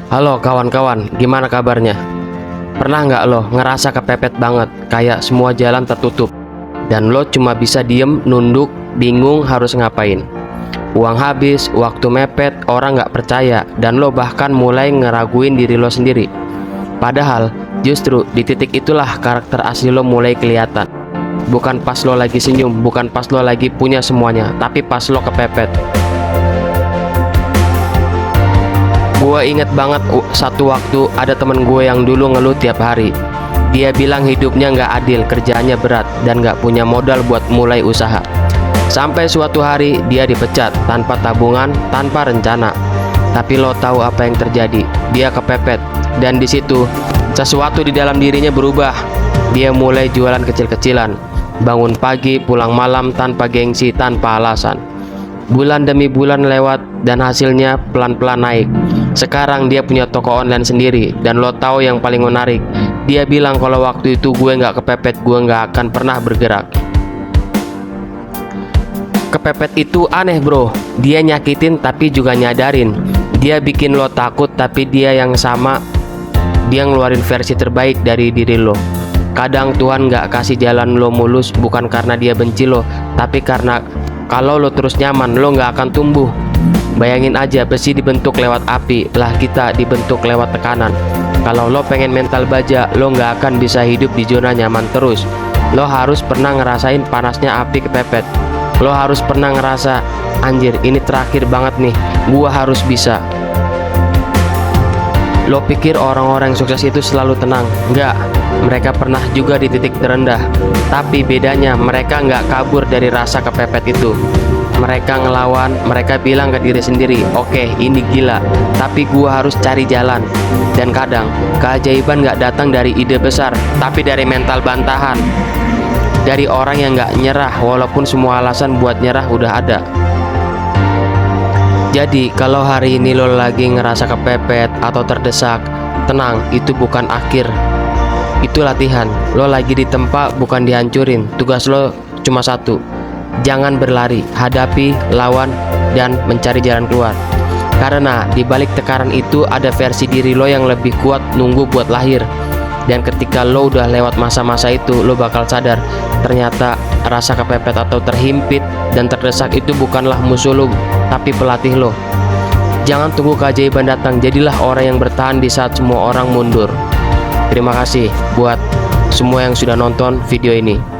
Halo kawan-kawan, gimana kabarnya? Pernah nggak lo ngerasa kepepet banget, kayak semua jalan tertutup dan lo cuma bisa diem, nunduk, bingung harus ngapain? Uang habis, waktu mepet, orang nggak percaya, dan lo bahkan mulai ngeraguin diri lo sendiri. Padahal justru di titik itulah karakter asli lo mulai kelihatan. Bukan pas lo lagi senyum, bukan pas lo lagi punya semuanya, tapi pas lo kepepet. Gue inget banget satu waktu ada temen gue yang dulu ngeluh tiap hari. Dia bilang hidupnya nggak adil, kerjaannya berat, dan nggak punya modal buat mulai usaha. Sampai suatu hari dia dipecat tanpa tabungan, tanpa rencana. Tapi lo tahu apa yang terjadi? Dia kepepet, dan di situ sesuatu di dalam dirinya berubah. Dia mulai jualan kecil-kecilan, bangun pagi, pulang malam tanpa gengsi, tanpa alasan. Bulan demi bulan lewat dan hasilnya pelan-pelan naik. Sekarang dia punya toko online sendiri. Dan lo tahu yang paling menarik? Dia bilang kalau waktu itu gue nggak kepepet, gue nggak akan pernah bergerak. Kepepet itu aneh bro. Dia nyakitin tapi juga nyadarin. Dia bikin lo takut tapi dia yang sama. Dia ngeluarin versi terbaik dari diri lo. Kadang Tuhan nggak kasih jalan lo mulus bukan karena dia benci lo, tapi karena kalau lo terus nyaman, lo nggak akan tumbuh. Bayangin aja, besi dibentuk lewat api, lah kita dibentuk lewat tekanan. Kalau lo pengen mental baja, lo nggak akan bisa hidup di zona nyaman terus. Lo harus pernah ngerasain panasnya api kepepet. Lo harus pernah ngerasa, anjir ini terakhir banget nih, gua harus bisa. Lo pikir orang-orang yang sukses itu selalu tenang? Enggak, mereka pernah juga di titik terendah. Tapi bedanya mereka nggak kabur dari rasa kepepet itu. Mereka ngelawan, mereka bilang ke diri sendiri, oke, ini gila, tapi gua harus cari jalan. Dan kadang, keajaiban nggak datang dari ide besar, tapi dari mental bantahan. Dari orang yang nggak nyerah, walaupun semua alasan buat nyerah udah ada. Jadi, kalau hari ini lo lagi ngerasa kepepet atau terdesak, tenang, itu bukan akhir. Itu latihan. Lo lagi ditempa, bukan dihancurin. Tugas lo cuma satu. Jangan berlari, hadapi, lawan, dan mencari jalan keluar. Karena di balik tekanan itu ada versi diri lo yang lebih kuat nunggu buat lahir. Dan ketika lo udah lewat masa-masa itu, lo bakal sadar ternyata rasa kepepet atau terhimpit dan terdesak itu bukanlah musuh lo, tapi pelatih lo. Jangan tunggu keajaiban datang, jadilah orang yang bertahan di saat semua orang mundur. Terima kasih buat semua yang sudah nonton video ini.